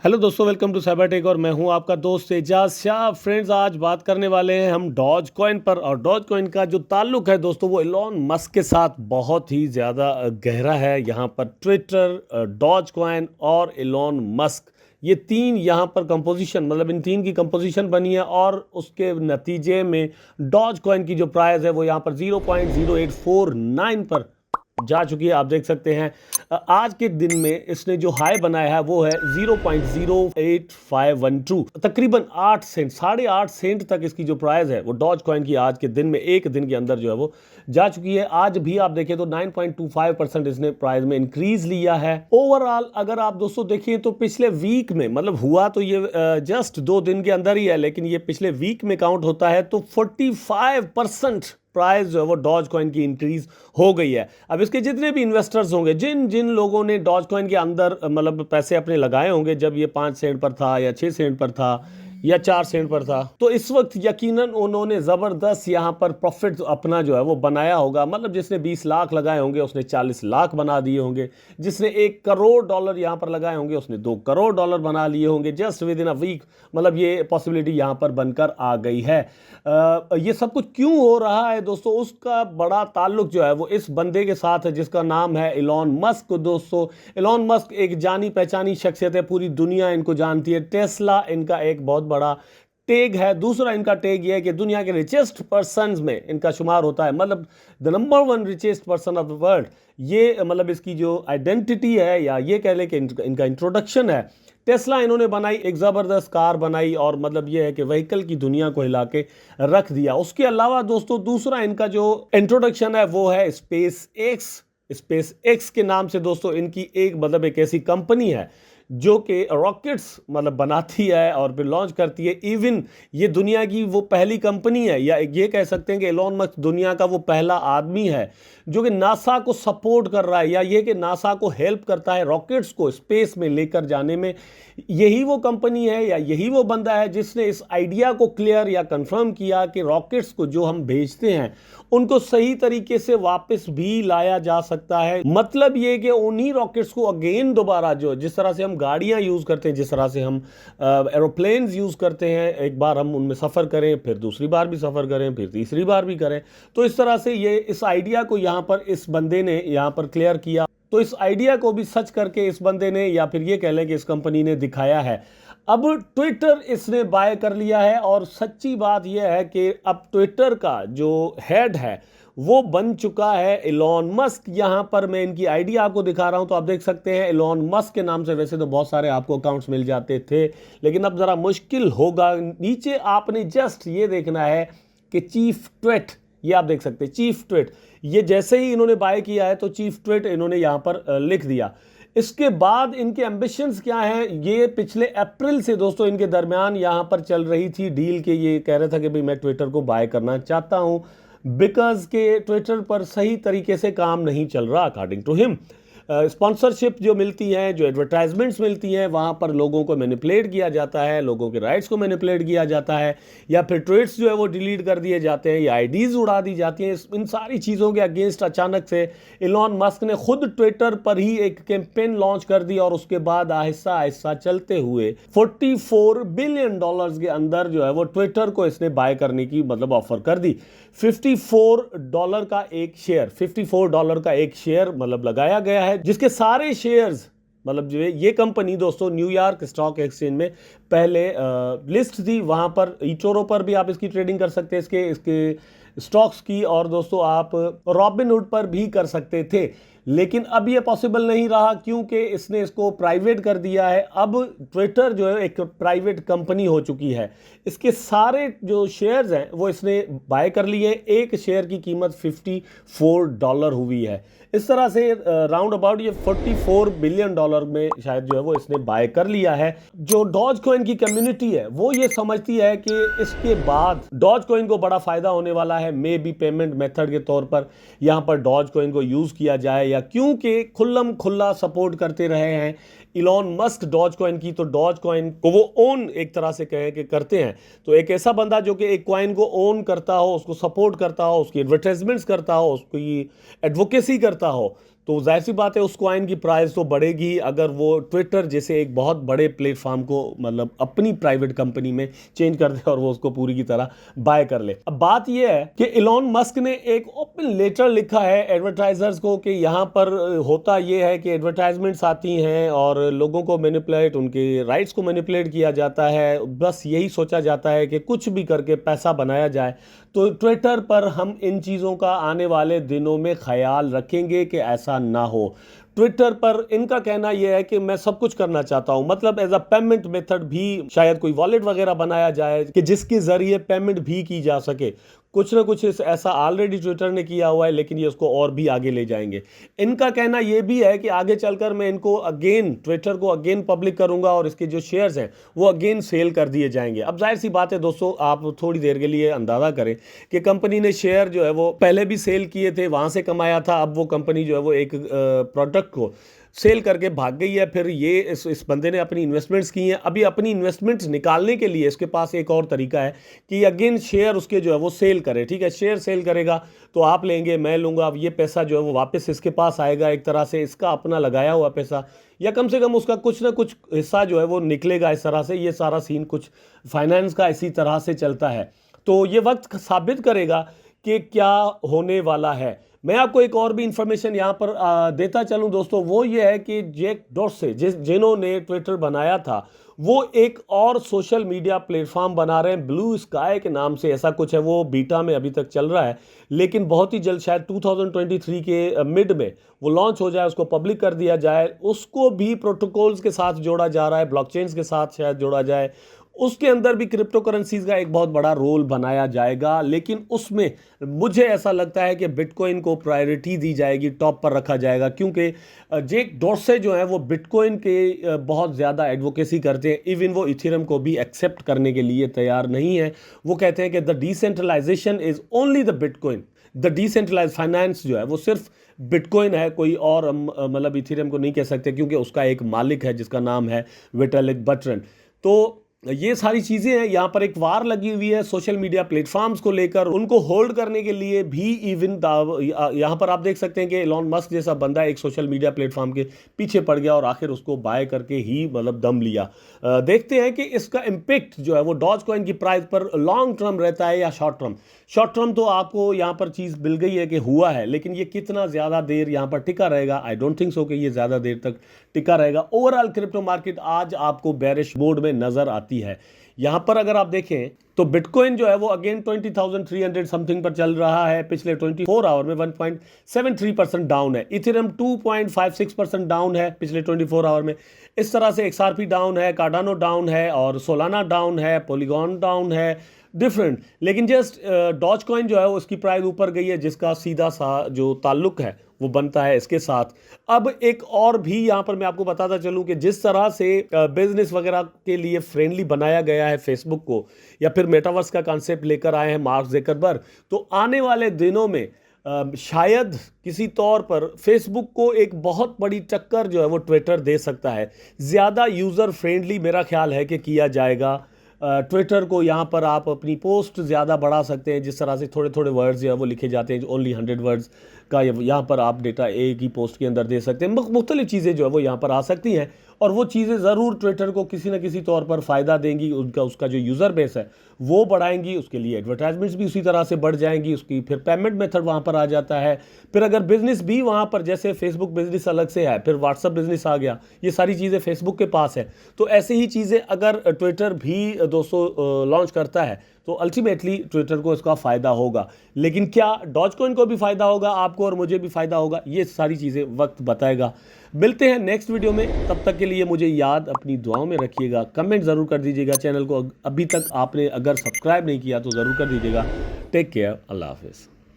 Hello दोस्तों, welcome to cyber tech और मैं हूं आपका दोस्त एजाज शाह। फ्रेंड्स, आज बात करने वाले हैं हम डॉज कॉइन पर। और डॉज कॉइन का जो ताल्लुक है दोस्तों, वो एलॉन मस्क के साथ बहुत ही ज़्यादा गहरा है। यहाँ पर ट्विटर, डॉज कॉइन और एलॉन मस्क, ये तीन यहाँ पर कंपोजिशन, मतलब इन तीन की कंपोजिशन बनी है। और उसके नतीजे में डॉज कॉइन की जो प्राइस है वो यहाँ पर 0.0849 पर जा चुकी है। आप देख सकते हैं आज के दिन में इसने जो हाई बनाया है वो है 0.08512, तकरीबन 8 सेंट, 8.5 सेंट तक इसकी जो प्राइस है वो डॉज कॉइन की आज के दिन में, एक दिन के अंदर जो है वो जा चुकी है। आज भी आप देखें तो 9.25% इसने प्राइस में इंक्रीज लिया है। ओवरऑल अगर आप दोस्तों देखिए तो पिछले वीक में, मतलब हुआ तो ये जस्ट 2 दिन के अंदर ही है, लेकिन ये पिछले वीक में काउंट होता है तो 45% प्राइस जो है वो डॉज कॉइन की इंक्रीज हो गई है। अब इसके जितने भी इन्वेस्टर्स होंगे, जिन जिन लोगों ने डॉज कॉइन के अंदर मतलब पैसे अपने लगाए होंगे, जब ये 5 सेंट पर था या 6 सेंट पर था या 4 सेंट पर था, तो इस वक्त यकीनन उन्होंने ज़बरदस्त यहाँ पर प्रॉफिट अपना जो है वो बनाया होगा। मतलब जिसने 20 लाख लगाए होंगे उसने 40 लाख बना दिए होंगे, जिसने $1 करोड़ यहाँ पर लगाए होंगे उसने $2 करोड़ बना लिए होंगे just within a week. मतलब ये पॉसिबिलिटी यहाँ पर बनकर आ गई है। ये सब कुछ क्यों हो रहा है दोस्तों, उसका बड़ा ताल्लुक जो है वो इस बंदे के साथ है जिसका नाम है एलॉन मस्क। दोस्तों, एलॉन मस्क एक जानी पहचानी शख्सियत है, पूरी दुनिया इनको जानती है। टेस्ला इनका एक बहुत बड़ा टैग है। दूसरा इनका टैग ये है कि दुनिया के रिचेस्ट पर्सन में इनका शुमार होता है, मतलब the number 1 richest person of the world. ये मतलब इसकी जो आइडेंटिटी है, या ये कह लें कि इनका इंट्रोडक्शन है। टेस्ला इन्होंने बनाई, एक ज़बरदस्त कार बनाई, और मतलब ये है कि व्हीकल की दुनिया को हिला के रख दिया। उसके अलावा दोस्तों दूसरा इनका जो इंट्रोडक्शन है वो है स्पेस एक्स। स्पेस एक्स के नाम से दोस्तों इनकी एक मतलब एक ऐसी कंपनी है जो कि रॉकेट्स मतलब बनाती है और फिर लॉन्च करती है। इवन ये दुनिया की वो पहली कंपनी है, या ये कह सकते हैं कि एलॉन मस्क दुनिया का वो पहला आदमी है जो कि नासा को सपोर्ट कर रहा है, या ये कि नासा को हेल्प करता है रॉकेट्स को स्पेस में लेकर जाने में। यही वो कंपनी है या यही वो बंदा है जिसने इस आइडिया को क्लियर या कंफर्म किया कि रॉकेट्स को जो हम भेजते हैं उनको सही तरीके से वापस भी लाया जा सकता है। मतलब ये कि उन्हीं रॉकेट्स को अगेन दोबारा, जो जिस तरह से हम गाड़ियां यूज करते हैं, जिस तरह से हम एरोप्लेन्स यूज करते हैं, एक बार हम उनमें सफर करें, फिर दूसरी बार भी सफर करें, फिर तीसरी बार भी करें, तो इस तरह से ये इस आइडिया को यहाँ पर इस बंदे ने यहाँ पर क्लियर किया। तो इस आइडिया को भी सच करके इस बंदे ने, या फिर ये कह लें कि इस कंपनी ने दिखाया है। अब ट्विटर इसने बाय कर लिया है, और सच्ची बात यह है कि अब ट्विटर का जो हेड है वो बन चुका है एलॉन मस्क। यहां पर मैं इनकी आईडी आपको दिखा रहा हूं तो आप देख सकते हैं एलॉन मस्क के नाम से वैसे तो बहुत सारे आपको अकाउंट्स मिल जाते थे, लेकिन अब जरा मुश्किल होगा। नीचे आपने जस्ट ये देखना है कि चीफ ट्वीट, ये आप देख सकते हैं चीफ ट्वीट। ये जैसे ही इन्होंने बाय किया है तो चीफ ट्वीट इन्होंने यहां पर लिख दिया। इसके बाद इनके एम्बिशंस क्या हैं, ये पिछले अप्रैल से दोस्तों इनके दरमियान यहां पर चल रही थी डील के। ये कह रहा था कि भाई मैं ट्विटर को बाय करना चाहता हूं बिकॉज के ट्विटर पर सही तरीके से काम नहीं चल रहा अकॉर्डिंग टू हिम। स्पॉन्सरशिप जो मिलती हैं, जो एडवर्टाइजमेंट्स मिलती हैं, वहाँ पर लोगों को मैनिपुलेट किया जाता है, लोगों के राइट्स को मैनिपुलेट किया जाता है, या फिर ट्वीट्स जो है वो डिलीट कर दिए जाते हैं, या आईडीज़ उड़ा दी जाती हैं। इन सारी चीज़ों के अगेंस्ट अचानक से एलॉन मस्क ने खुद ट्विटर पर ही एक कैंपेन लॉन्च कर दी, और उसके बाद आहिस्ता आहिस्ता चलते हुए $44 बिलियन के अंदर जो है वो ट्विटर को इसने बाय करने की मतलब ऑफर कर दी। $54 का एक शेयर, $54 का एक शेयर मतलब लगाया गया है, जिसके सारे शेयर्स मतलब जो है ये कंपनी दोस्तों न्यूयॉर्क स्टॉक एक्सचेंज में पहले लिस्ट थी। वहां पर इटोरो पर भी आप इसकी ट्रेडिंग कर सकते हैं, इसके स्टॉक्स की, और दोस्तों आप रॉबिनहुड पर भी कर सकते थे। लेकिन अब ये पॉसिबल नहीं रहा क्योंकि इसने इसको प्राइवेट कर दिया है। अब ट्विटर जो है एक प्राइवेट कंपनी हो चुकी है। इसके सारे जो शेयर्स हैं वो इसने बाय कर लिए। एक शेयर की कीमत $54 हुई है। इस तरह से राउंड अबाउट ये $44 बिलियन में शायद जो है वो इसने बाय कर लिया है। जो डॉज कॉइन की कम्युनिटी है वो ये समझती है कि इसके बाद डॉज कॉइन को बड़ा फायदा होने वाला है, मे बी पेमेंट मेथड के तौर पर यहाँ पर डॉज कॉइन को यूज किया जाए, या क्योंकि खुल्लम खुल्ला सपोर्ट करते रहे हैं इलॉन मस्क डॉज कॉइन की, तो डॉज कॉइन को वो ओन एक तरह से कहें कि करते हैं। तो एक ऐसा बंदा जो कि एक कॉइन को ओन करता हो, उसको सपोर्ट करता हो, उसकी एडवर्टाइजमेंट्स करता हो, उसकी एडवोकेसी करता हो, तो जाहिर सी बात है उस कॉइन की प्राइस तो बढ़ेगी ही अगर वो ट्विटर जैसे एक बहुत बड़े प्लेटफॉर्म को मतलब अपनी प्राइवेट कंपनी में चेंज कर दे और वो उसको पूरी की तरह बाय कर ले। अब बात यह है कि इलॉन मस्क ने एक ओपन लेटर लिखा है एडवर्टाइजर्स को कि यहाँ पर होता यह है कि एडवर्टाइजमेंट्स आती हैं और लोगों को मैनिपुलेट, उनके राइट्स को मैनिपुलेट किया जाता है, बस यही सोचा जाता है कि कुछ भी करके पैसा बनाया जाए। तो ट्विटर पर हम इन चीज़ों का आने वाले दिनों में ख्याल रखेंगे कि ऐसा ना हो। ट्विटर पर इनका कहना यह है कि मैं सब कुछ करना चाहता हूं, मतलब एज अ पेमेंट मेथड भी शायद कोई वॉलेट वगैरह बनाया जाए कि जिसके जरिए पेमेंट भी की जा सके। कुछ ना कुछ ऐसा ऑलरेडी ट्विटर ने किया हुआ है, लेकिन ये उसको और भी आगे ले जाएंगे। इनका कहना यह भी है कि आगे चलकर मैं इनको अगेन ट्विटर को अगेन पब्लिक करूंगा और इसके जो शेयर्स हैं वो अगेन सेल कर दिए जाएंगे। अब जाहिर सी बात है दोस्तों, आप थोड़ी देर के लिए अंदाजा करें कि कंपनी ने शेयर जो है वो पहले भी सेल किए थे, वहां से कमाया था, अब वो कंपनी जो है वो एक प्रोडक्ट को सेल करके भाग गई है। फिर ये इस बंदे ने अपनी इन्वेस्टमेंट्स की हैं, अभी अपनी इन्वेस्टमेंट्स निकालने के लिए इसके पास एक और तरीका है कि अगेन शेयर उसके जो है वो सेल करे। ठीक है, शेयर सेल करेगा तो आप लेंगे, मैं लूँगा, अब ये पैसा जो है वो वापस इसके पास आएगा, एक तरह से इसका अपना लगाया हुआ पैसा, या कम से कम उसका कुछ ना कुछ हिस्सा जो है वो निकलेगा इस तरह से। ये सारा सीन कुछ फाइनेंस का इसी तरह से चलता है। तो ये वक्त साबित करेगा कि क्या होने वाला है। मैं आपको एक और भी इंफॉर्मेशन यहाँ पर देता चलूँ दोस्तों, वो ये है कि जैक डॉर्से जिन्होंने ट्विटर बनाया था वो एक और सोशल मीडिया प्लेटफॉर्म बना रहे हैं ब्लू स्काई के नाम से, ऐसा कुछ है, वो बीटा में अभी तक चल रहा है, लेकिन बहुत ही जल्द शायद 2023 के मिड में वो लॉन्च हो जाए, उसको पब्लिक कर दिया जाए। उसको भी प्रोटोकॉल्स के साथ जोड़ा जा रहा है, ब्लॉकचेन्स के साथ शायद जोड़ा जाए, उसके अंदर भी क्रिप्टो करेंसीज का एक बहुत बड़ा रोल बनाया जाएगा, लेकिन उसमें मुझे ऐसा लगता है कि बिटकॉइन को प्रायोरिटी दी जाएगी, टॉप पर रखा जाएगा, क्योंकि जैक डॉर्से जो है वो बिटकॉइन के बहुत ज़्यादा एडवोकेसी करते हैं। इवन वो इथेरियम को भी एक्सेप्ट करने के लिए तैयार नहीं है। वो कहते हैं कि the decentralization is only the bitcoin, the decentralize finance जो है वो सिर्फ बिटकॉइन है, कोई और मतलब इथेरियम को नहीं कह सकते, क्योंकि उसका एक मालिक है जिसका नाम है विटालिक बटरन। तो ये सारी चीज़ें हैं, यहाँ पर एक वार लगी हुई है सोशल मीडिया प्लेटफॉर्म्स को लेकर, उनको होल्ड करने के लिए भी। इवन यहाँ पर आप देख सकते हैं कि एलॉन मस्क जैसा बंदा एक सोशल मीडिया प्लेटफॉर्म के पीछे पड़ गया और आखिर उसको बाय करके ही मतलब दम लिया। देखते हैं कि इसका इम्पेक्ट जो है वो डॉज कॉइन की प्राइस पर लॉन्ग टर्म रहता है या शॉर्ट टर्म। शॉर्ट टर्म तो आपको यहाँ पर चीज़ मिल गई है कि हुआ है, लेकिन ये कितना ज़्यादा देर यहाँ पर टिका रहेगा, आई डोंट थिंक सो कि ये ज़्यादा देर तक टिका रहेगा। ओवरऑल क्रिप्टो मार्केट आज आपको बेरिश मोड में नज़र आती है। यहाँ पर अगर आप देखें तो बिटकॉइन जो है वो अगेन 20,300 समथिंग पर चल रहा है, पिछले 24 आवर में 1.73% डाउन है। इथेरियम 2.56% डाउन है पिछले 24 आवर में। इस तरह से XRP डाउन है, कार्डानो डाउन है और सोलाना डाउन है, पॉलीगॉन डाउन है, डिफरेंट। लेकिन जस्ट डॉज कॉइन जो है उसकी प्राइस ऊपर गई है, जिसका सीधा सा जो ताल्लुक है वो बनता है इसके साथ। अब एक और भी यहाँ पर मैं आपको बताता चलूँ कि जिस तरह से बिजनेस वगैरह के लिए फ्रेंडली बनाया गया है फेसबुक को, या फिर मेटावर्स का कॉन्सेप्ट लेकर आए हैं मार्क ज़करबर्ग, तो आने वाले दिनों में शायद किसी तौर पर फेसबुक को एक बहुत बड़ी टक्कर जो है वो ट्विटर दे सकता है। ज़्यादा यूज़र फ्रेंडली मेरा ख्याल है कि किया जाएगा ट्विटर को। यहाँ पर आप अपनी पोस्ट ज़्यादा बढ़ा सकते हैं, जिस तरह से थोड़े थोड़े वर्ड्स जो है वो लिखे जाते हैं, ओनली 100 वर्ड्स का यहाँ पर आप डेटा एक ही पोस्ट के अंदर दे सकते हैं। मुख्तलिफ चीज़ें जो है वो यहाँ पर आ सकती हैं, और वो चीज़ें ज़रूर ट्विटर को किसी न किसी तौर पर फ़ायदा देंगी, उसका जो यूज़र बेस है वो बढ़ाएंगी, उसके लिए एडवर्टाइजमेंट्स भी उसी तरह से बढ़ जाएंगी, उसकी फिर पेमेंट मेथड वहाँ पर आ जाता है। फिर अगर बिजनेस भी वहाँ पर, जैसे फेसबुक बिजनेस अलग से है, फिर व्हाट्सअप बिजनेस आ गया, ये सारी चीज़ें फेसबुक के पास है, तो ऐसे ही चीज़ें अगर ट्विटर भी दोस्तों लॉन्च करता है तो अल्टीमेटली ट्विटर को इसका फ़ायदा होगा। लेकिन क्या डॉज कॉइन को भी फ़ायदा होगा, आपको और मुझे भी फ़ायदा होगा, ये सारी चीज़ें वक्त बताएगा। मिलते हैं नेक्स्ट वीडियो में, तब तक के लिए मुझे याद अपनी दुआओं में रखिएगा, कमेंट ज़रूर कर दीजिएगा, चैनल को अभी तक आपने अगर सब्सक्राइब नहीं किया तो ज़रूर कर दीजिएगा। टेक केयर, अल्लाह हाफिज़।